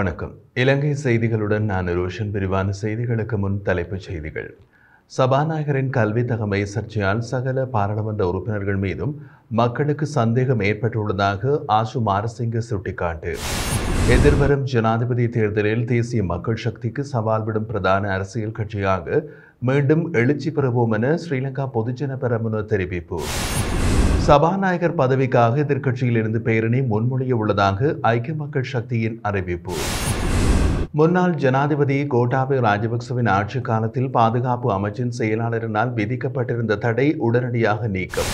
வணக்கம். இலங்கை செய்திகளுடன் நான் ரோஷன். விரிவான செய்திகளுக்கு முன் தலைப்புச் செய்திகள். சபாநாயகரின் கல்வி தகமை சர்ச்சையால் சகல பாராளுமன்ற உறுப்பினர்கள் மீதும் மக்களுக்கு சந்தேகம் ஏற்பட்டுள்ளதாக ஆசு மாரசிங்க சுட்டிக்காட்டு. எதிர்வரும் ஜனாதிபதி தேர்தலில் தேசிய மக்கள் சக்திக்கு சவால் விடும் பிரதான அரசியல் கட்சியாக மீண்டும் எழுச்சி பெறுவோம் என ஸ்ரீலங்கா பொதுஜன பெரமுன தெரிவிப்பு. சபாநாயகர் பதவிக்காக எதிர்க்கட்சியில் இருந்து பேரணி முன்மொழிய உள்ளதாக ஐக்கிய மக்கள் சக்தியின் அறிவிப்பு. முன்னாள் ஜனாதிபதி கோட்டாபய ராஜபக்சவின் ஆட்சி காலத்தில் பாதுகாப்பு அமைச்சின் செயலாளரினால் விதிக்கப்பட்டிருந்த தடை உடனடியாக நீக்கம்.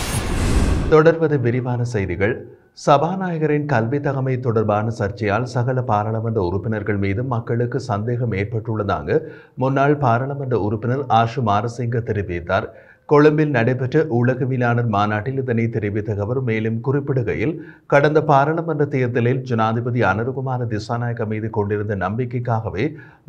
தொடர்வது விரிவான செய்திகள். சபாநாயகரின் கல்வி தகமை தொடர்பான சர்ச்சையால் சகல பாராளுமன்ற உறுப்பினர்கள் மீதும் மக்களுக்கு சந்தேகம் ஏற்பட்டுள்ளதாக முன்னாள் பாராளுமன்ற உறுப்பினர் ஆசு மாரசிங்க தெரிவித்தார். கொழும்பில் நடைபெற்ற உலகவியலாளர் மாநாட்டில் இதனை தெரிவித்த அவர் மேலும் குறிப்பிடுகையில், கடந்த பாராளுமன்ற தேர்தலில் ஜனாதிபதி அனுரகுமார திசாநாயக்க மீது கொண்டிருந்த நம்பிக்கைக்காகவே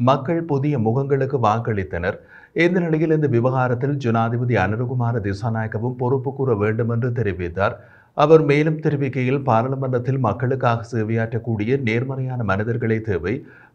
மக்கள் புதிய முகங்களுக்கு வாக்களித்தனர். இந்த நிலையில் இந்த விவகாரத்தில் ஜனாதிபதி அனுரகுமார திசாநாயக்கவும் பொறுப்பு கூற வேண்டும் என்று தெரிவித்தார். அவர் மேலும் தெரிவிக்கையில், பாராளுமன்றத்தில் மக்களுக்காக சேவையாற்றக்கூடிய நேர்மறையான மனிதர்களே தேவை.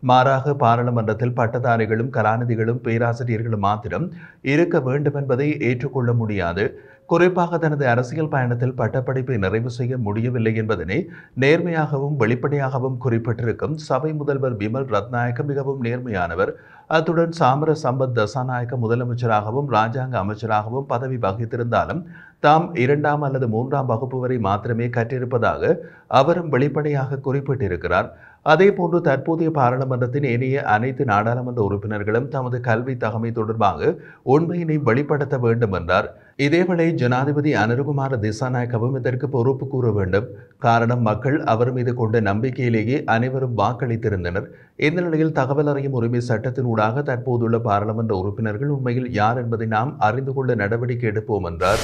மாறாக பாராளுமன்றத்தில் பட்டதாரிகளும் கலாநிதிகளும் பேராசிரியர்களும் மாத்திரம் இருக்க வேண்டும் என்பதை ஏற்றுக்கொள்ள முடியாது. குறிப்பாக தனது அரசியல் பயணத்தில் பட்டப்படிப்பை நிறைவு செய்ய முடியவில்லை என்பதனை நேர்மையாகவும் வெளிப்படையாகவும் குறிப்பிட்டிருக்கும் சபை முதல்வர் விமல் ரத்நாயக்க மிகவும் நேர்மையானவர். அத்துடன் சாமர சம்பத் தசாநாயக்க முதலமைச்சராகவும் ராஜாங்க அமைச்சராகவும் பதவி வகித்திருந்தாலும் தாம் 2ஆம் அல்லது 3ஆம் வகுப்பு வரை மாத்திரமே கற்றிருப்பதாக அவரும் வெளிப்படையாக குறிப்பிட்டிருக்கிறார். அதேபோன்று தற்போதைய பாராளுமன்றத்தின் ஏனைய அனைத்து நாடாளுமன்ற உறுப்பினர்களும் தமது கல்வி தகமை தொடர்பாக உண்மையினை வெளிப்படுத்த வேண்டும் என்றார். இதேவேளை ஜனாதிபதி அனுரகுமார திசாநாயக்கவும் இதற்கு பொறுப்பு கூற வேண்டும். காரணம், மக்கள் அவர் மீது கொண்ட நம்பிக்கையிலேயே அனைவரும் வாக்களித்திருந்தனர். இந்த நிலையில் தகவல் அறியும் உரிமை சட்டத்தினூடாக தற்போதுள்ள பாராளுமன்ற உறுப்பினர்கள் உண்மையில் யார் என்பதை நாம் அறிந்து கொள்ள நடவடிக்கை எடுப்போம் என்றார்.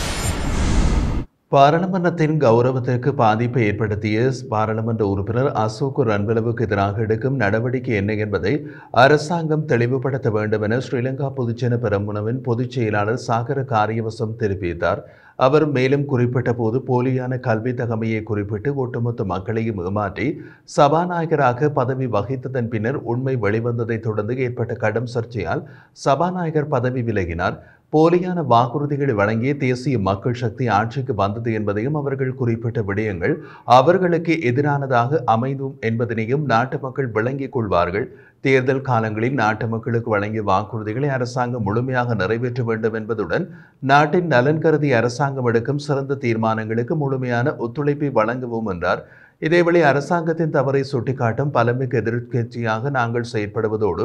பாராளுமன்றத்தின் கௌரவத்திற்கு பாதிப்பை ஏற்படுத்திய பாராளுமன்ற உறுப்பினர் அசோக் ரன்வலவுக்கு எதிராக எடுக்கும் நடவடிக்கை என்ன என்பதை அரசாங்கம் தெளிவுபடுத்த வேண்டும் என ஸ்ரீலங்கா பொதுஜன பெரமுனவின் பொதுச் செயலாளர் சாகர காரியவசம் தெரிவித்தார். அவர் மேலும் குறிப்பிட்ட போது, போலியான கல்வி தகமையை குறிப்பிட்டு ஒட்டுமொத்த மக்களையும் ஏமாற்றி சபாநாயகராக பதவி வகித்ததன் பின்னர் உண்மை வெளிவந்ததை தொடர்ந்து ஏற்பட்ட கடும் சர்ச்சையால் சபாநாயகர் பதவி விலகினார். போலியான வாக்குறுதிகளை வழங்கிய தேசிய மக்கள் சக்தி ஆட்சிக்கு வந்தது என்பதையும் அவர்கள் குறிப்பிட்ட விடயங்கள் அவர்களுக்கு எதிரானதாக அமைந்தும் என்பதனையும் நாட்டு மக்கள் விளங்கிக் கொள்வார்கள். தேர்தல் காலங்களில் நாட்டு மக்களுக்கு வழங்கிய வாக்குறுதிகளை அரசாங்கம் முழுமையாக நிறைவேற்ற வேண்டும் என்பதுடன் நாட்டின் நலன் கருதி அரசாங்கம் எடுக்கும் சிறந்த தீர்மானங்களுக்கு முழுமையான ஒத்துழைப்பை வழங்குவோம் என்றார். இதேவேளை அரசாங்கத்தின் தவறை சுட்டிக்காட்டும் பலமிகு எதிர்க்கட்சியாக நாங்கள் செயற்படுவதோடு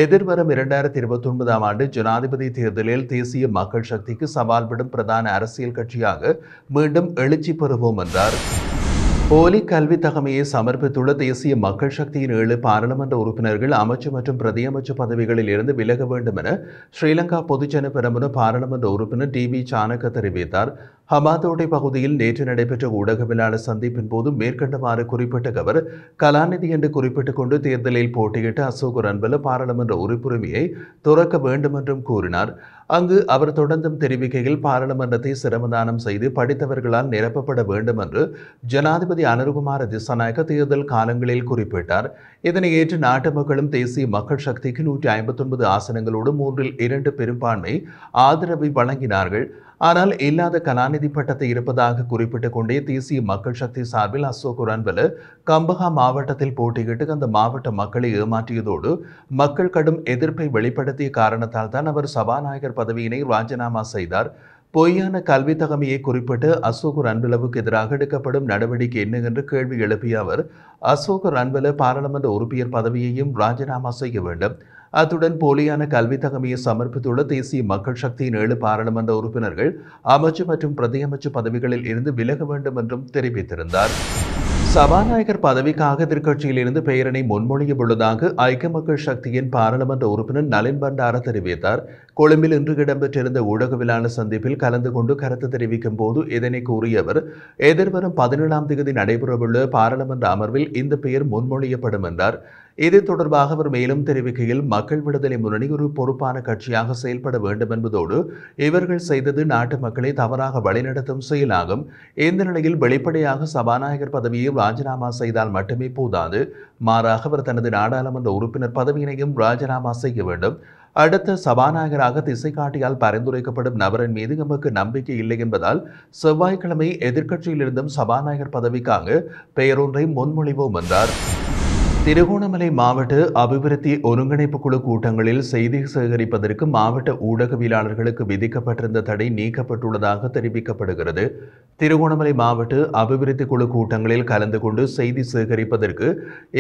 எதிர்வரும் 2029ஆம் ஆண்டு ஜனாதிபதி தேர்தலில் தேசிய மக்கள் சக்திக்கு சவால் விடும் பிரதான அரசியல் கட்சியாக மீண்டும் எழுச்சி பெறுவோம் என்றார். போலி கல்வி தகமையை சமர்ப்பித்துள்ள தேசிய மக்கள் சக்தியின் 7 பாராளுமன்ற உறுப்பினர்கள் அமைச்சு மற்றும் பிரதியமைச்சு பதவிகளில் இருந்து விலக வேண்டும் என ஸ்ரீலங்கா பொதுஜன பெரமுன பாராளுமன்ற உறுப்பினர் டி.வி. சாணக்க தெரிவித்தார். ஹமாதோட்டை பகுதியில் நேற்று நடைபெற்ற ஊடகவியலாளர் சந்திப்பின் போது மேற்கண்டவாறு குறிப்பிட்ட அவர், கலாநிதி என்று குறிப்பிட்டுக் கொண்டு தேர்தலில் போட்டியிட்ட அசோக் ரன்வல பாராளுமன்ற உறுப்புரிமையை துறக்க வேண்டும் என்றும் கூறினார். அங்கு அவர் தொடர்ந்தும் தெரிவிக்கையில், பாராளுமன்றத்தை சிரமதானம் செய்து படித்தவர்களால் நிரப்பப்பட வேண்டும் என்று ஜனாதிபதி அனுரகுமார திசாநாயக்க தேர்தல் காலங்களில் குறிப்பிட்டார். இதனை ஏற்று நாட்டு மக்களும் தேசிய மக்கள் சக்திக்கு 159 ஆசனங்களோடு 3/2 பெரும்பான்மை ஆதரவை வழங்கினார்கள். ஆனால் இல்லாத கலாநிதி பட்டத்தை இருப்பதாக குறிப்பிட்டுக் கொண்டே தேசிய மக்கள் சக்தி சார்பில் அசோக் ரன்வல கம்பஹா மாவட்டத்தில் போட்டியிட்டு அந்த மாவட்ட மக்களை ஏமாற்றியதோடு மக்கள் கடும் எதிர்ப்பை வெளிப்படுத்திய காரணத்தால் தான் அவர் சபாநாயகர் பதவியினை ராஜினாமா செய்தார். பொய்யான கல்வி தகமையை குறிப்பிட்டு அசோக் ரன்வலவுக்கு எதிராக எடுக்கப்படும் நடவடிக்கை என்ன என்று கேள்வி எழுப்பிய அவர், அசோக் ரன்வல பாராளுமன்ற உறுப்பினர் பதவியையும் ராஜினாமா செய்ய வேண்டும். அத்துடன் போலியான கல்வி தகமையை சமர்ப்பித்துள்ள தேசிய மக்கள் சக்தியின் 7 பாராளுமன்ற உறுப்பினர்கள் அமைச்சு மற்றும் பிரதியமைச்சு பதவிகளில் இருந்து விலக வேண்டும் என்றும் தெரிவித்திருந்தார். சபாநாயகர் பதவிக்காக எதிர்க்கட்சியில் இருந்து பெயரணி முன்மொழிய உள்ளதாக ஐக்கிய மக்கள் சக்தியின் பாராளுமன்ற உறுப்பினர் நளின் பண்டார தெரிவித்தார். கொழும்பில் இன்று இடம்பெற்றிருந்த ஊடகவியலாளர் சந்திப்பில் கலந்து கொண்டு கருத்து தெரிவிக்கும் போது இதனை கூறிய அவர், எதிர்வரும் 17ஆம் தேதி நடைபெறவுள்ள பாராளுமன்ற அமர்வில் இந்த பெயர் முன்மொழியப்படும் என்றார். இது தொடர்பாக அவர் மேலும் தெரிவிக்கையில், மக்கள் விடுதலை முன்னணி ஒரு பொறுப்பான கட்சியாக செயல்பட வேண்டும் என்பதோடு இவர்கள் செய்தது நாட்டு மக்களை தவறாக வழிநடத்தும் செயலாகும். இந்த நிலையில் வெளிப்படையாக சபாநாயகர் பதவியை ராஜினாமா செய்தால் மட்டுமே போதாது, மாறாக அவர் தனது நாடாளுமன்ற உறுப்பினர் பதவியினையும் ராஜினாமா செய்ய வேண்டும். அடுத்த சபாநாயகராக திசைகாட்டியால் பரிந்துரைக்கப்படும் நபரின் மீது நமக்கு நம்பிக்கை இல்லை என்பதால் செவ்வாய்க்கிழமை எதிர்க்கட்சியிலிருந்தும் சபாநாயகர் பதவிக்காக பெயரொன்றை முன்மொழிவோம் என்றார். திருகோணமலை மாவட்ட அபிவிருத்தி ஒருங்கிணைப்பு குழு கூட்டங்களில் செய்தி சேகரிப்பதற்கு மாவட்ட ஊடகவியலாளர்களுக்கு விதிக்கப்பட்டிருந்த தடை நீக்கப்பட்டுள்ளதாக தெரிவிக்கப்படுகிறது. திருகோணமலை மாவட்ட அபிவிருத்தி குழு கூட்டங்களில் கலந்து கொண்டு செய்தி சேகரிப்பதற்கு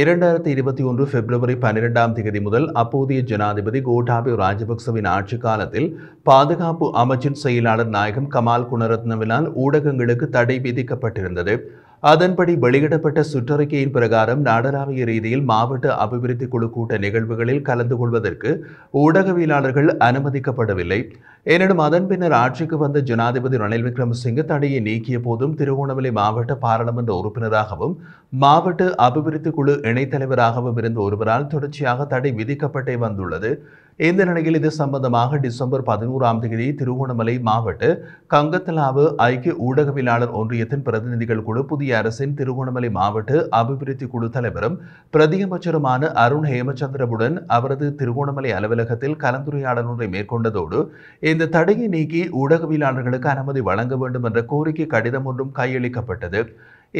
2021 பிப்ரவரி 12ஆம் தேதி முதல் அப்போதைய ஜனாதிபதி கோட்டாபய ராஜபக்சவின் ஆட்சி காலத்தில் பாதுகாப்பு அமைச்சின் செயலாளர் நாயகம் கமால் குணரத்னவினால் ஊடகங்களுக்கு தடை விதிக்கப்பட்டிருந்தது. அதன்படி வெளியிடப்பட்ட சுற்றறிக்கையின் பிரகாரம் நாடளாவிய ரீதியில் மாவட்ட அபிவிருத்தி குழு கூட்ட நிகழ்வுகளில் கலந்து கொள்வதற்கு ஊடகவியலாளர்கள் அனுமதிக்கப்படவில்லை. எனினும் அதன் பின்னர் ஆட்சிக்கு வந்த ஜனாதிபதி ரணில் விக்ரமசிங்கே தடையை நீக்கிய போதும் திருகோணமலை மாவட்ட பாராளுமன்ற உறுப்பினராகவும் மாவட்ட அபிவிருத்தி குழு இணைத் தலைவராகவும் இருந்த ஒருவரால் தொடர்ச்சியாக தடை விதிக்கப்பட்டே வந்துள்ளது. இந்த நிலையில் இது சம்பந்தமாக டிசம்பர் 11ஆம் தேதி திருகோணமலை மாவட்ட கங்கத்தலாவு ஐக்கிய ஊடகவியலாளர் ஒன்றியத்தின் பிரதிநிதிகள் குழு புதிய அரசின் திருகோணமலை மாவட்ட அபிவிருத்தி குழு தலைவரும் பிரதியமைச்சருமான அருண் ஹேமச்சந்திரவுடன் அவரது திருகோணமலை அலுவலகத்தில் கலந்துரையாடல் ஒன்றை மேற்கொண்டதோடு இந்த தடையை நீக்கி ஊடகவியலாளர்களுக்கு அனுமதி வழங்க வேண்டும் என்ற கோரிக்கை கடிதம் ஒன்றும் கையளிக்கப்பட்டது.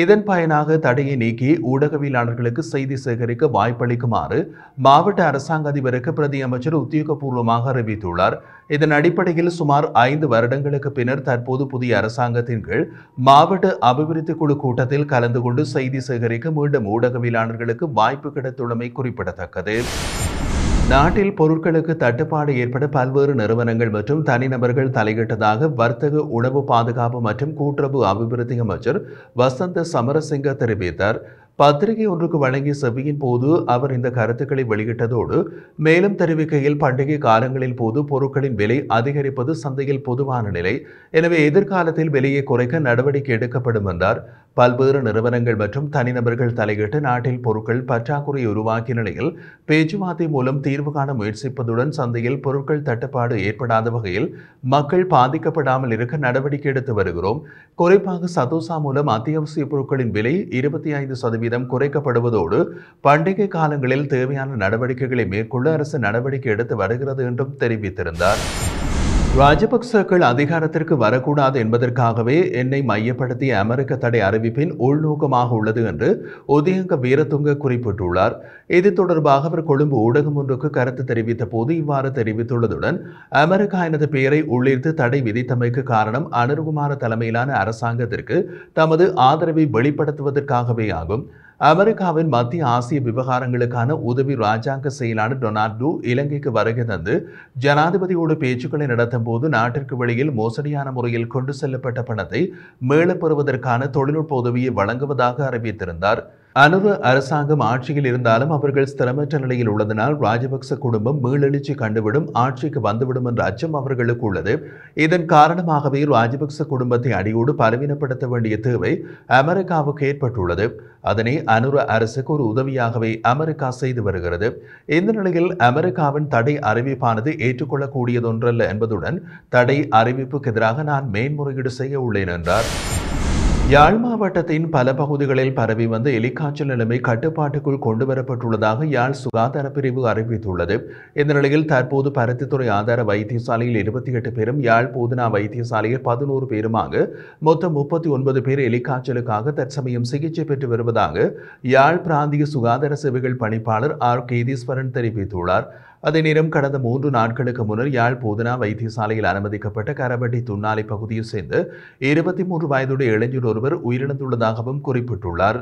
இதன் பயனாக தடையை நீக்கி ஊடகவியலாளர்களுக்கு செய்தி சேகரிக்க வாய்ப்பளிக்குமாறு மாவட்ட அரசாங்க அதிபருக்கு பிரதி அமைச்சர் உத்தியோகபூர்வமாக அறிவித்துள்ளார். இதன் அடிப்படையில் சுமார் 5 வருடங்களுக்கு பின்னர் தற்போது புதிய அரசாங்கத்தின் கீழ் மாவட்ட அபிவிருத்தி குழு கூட்டத்தில் கலந்து கொண்டு செய்தி சேகரிக்க மீண்டும் ஊடகவியலாளர்களுக்கு வாய்ப்பு கிடைத்துள்ளமை குறிப்பிடத்தக்கது. நாட்டில் பொருட்களுக்கு தட்டுப்பாடு ஏற்பட பல்வேறு நிறுவனங்கள் மற்றும் தனிநபர்கள் தலையிட்டதாக வர்த்தக உணவு பாதுகாப்பு மற்றும் கூட்டுறவு அபிவிருத்தி அமைச்சர் வசந்த சமரசிங்க தெரிவித்தார். பத்திரிகை ஒன்றுக்கு வழங்கிய செவியின் போது அவர் இந்த கருத்துக்களை வெளியிட்டதோடு மேலும் தெரிவிக்கையில், பண்டிகை காலங்களில் போது பொருட்களின் விலை அதிகரிப்பது சந்தையில் பொதுவான நிலை, எனவே எதிர்காலத்தில் விலையை குறைக்க நடவடிக்கை எடுக்கப்படும் என்றார். பல்வேறு நிறுவனங்கள் மற்றும் தனிநபர்கள் தலையிட்டு நாட்டில் பொருட்கள் பற்றாக்குறையை உருவாக்கிய நிலையில் பேச்சுவார்த்தை மூலம் தீர்வு காண முயற்சிப்பதுடன் சந்தையில் பொருட்கள் தட்டுப்பாடு ஏற்படாத வகையில் மக்கள் பாதிக்கப்படாமல் இருக்க நடவடிக்கை எடுத்து வருகிறோம். குறிப்பாக சதோசா மூலம் அத்தியாவசிய பொருட்களின் விலை 25% குறைக்கப்படுவதோடு பண்டிகை காலங்களில் தேவையான நடவடிக்கைகளை மேற்கொள்ள அரசு நடவடிக்கை எடுத்து வருகிறது என்றும் தெரிவித்திருந்தார். ராஜபக்சர்கள் அதிகாரத்திற்கு வரக்கூடாது என்பதற்காகவே என்னை மையப்படுத்திய அமெரிக்க தடை அறிவிப்பின் உள்நோக்கமாக உள்ளது என்று உதயங்க வீரதுங்க குறிப்பிட்டுள்ளார். இது தொடர்பாக அவர் கொழும்பு ஊடகம் ஒன்றுக்கு கருத்து தெரிவித்த போது இவ்வாறு தெரிவித்துள்ளதுடன், அமெரிக்கா எனது பெயரை உள்ளிட்டு தடை விதித்தமைக்கு காரணம் அனுர்குமார தலைமையிலான அரசாங்கத்திற்கு தமது ஆதரவை வெளிப்படுத்துவதற்காகவே ஆகும். அமெரிக்காவின் மத்திய ஆசிய விவகாரங்களுக்கான உதவி ராஜாங்க செயலாளர் டொனால்டு இலங்கைக்கு வருகை தந்து ஜனாதிபதியோடு பேச்சுக்களை நடத்தும் போது நாட்டிற்கு வெளியில் மோசடியான முறையில் கொண்டு செல்லப்பட்ட பணத்தை மீளப் பெறுவதற்கான தொழில்நுட்ப உதவியை வழங்குவதாக அறிவித்திருந்தார். அனுர அரசாங்கம் ஆட்சியில் இருந்தாலும் அவர்கள் ஸ்திரமற்ற நிலையில் உள்ளதனால் ராஜபக்ச குடும்பம் மீளெழுச்சி கண்டுவிடும், ஆட்சிக்கு வந்துவிடும் என்ற அச்சம் அவர்களுக்கு உள்ளது. இதன் காரணமாகவே ராஜபக்ச குடும்பத்தை அடியோடு பலவீனப்படுத்த வேண்டிய தேவை அமெரிக்காவுக்கு ஏற்பட்டுள்ளது. அதனை அனுர அரசுக்கு ஒரு உதவியாகவே அமெரிக்கா செய்து வருகிறது. இந்த நிலையில் அமெரிக்காவின் தடை அறிவிப்பானது ஏற்றுக்கொள்ளக்கூடியதொன்றல்ல என்பதுடன் தடை அறிவிப்புக்கு எதிராக நான் மேன்முறையீடு செய்ய உள்ளேன் என்றார். யாழ் மாவட்டத்தின் பல பகுதிகளில் பரவி வந்த எலிக்காய்ச்சல் நிலைமை கட்டுப்பாட்டுக்குள் கொண்டுவரப்பட்டுள்ளதாக யாழ் சுகாதார பிரிவு அறிவித்துள்ளது. இந்த நிலையில் தற்போது பருத்தித்துறை ஆதார வைத்தியசாலையில் 28 பேரும், யாழ் போதனா வைத்தியசாலையில் 11 பேருமாக மொத்தம் 39 பேர் எலிக்காய்ச்சலுக்காக தற்சமயம் சிகிச்சை பெற்று வருவதாக யாழ் பிராந்திய சுகாதார சேவைகள் பணிப்பாளர் ஆர் கேதீஸ்வரன் தெரிவித்துள்ளார். அதே நேரம் கடந்த 3 நாட்களுக்கு முன்னர் யாழ் போதனா வைத்தியசாலையில் அனுமதிக்கப்பட்ட கரவட்டி துன்னாலை பகுதியை சேர்ந்த 23 வயதுடைய இளைஞர் ஒருவர் உயிரிழந்துள்ளதாகவும் குறிப்பிட்டுள்ளார்.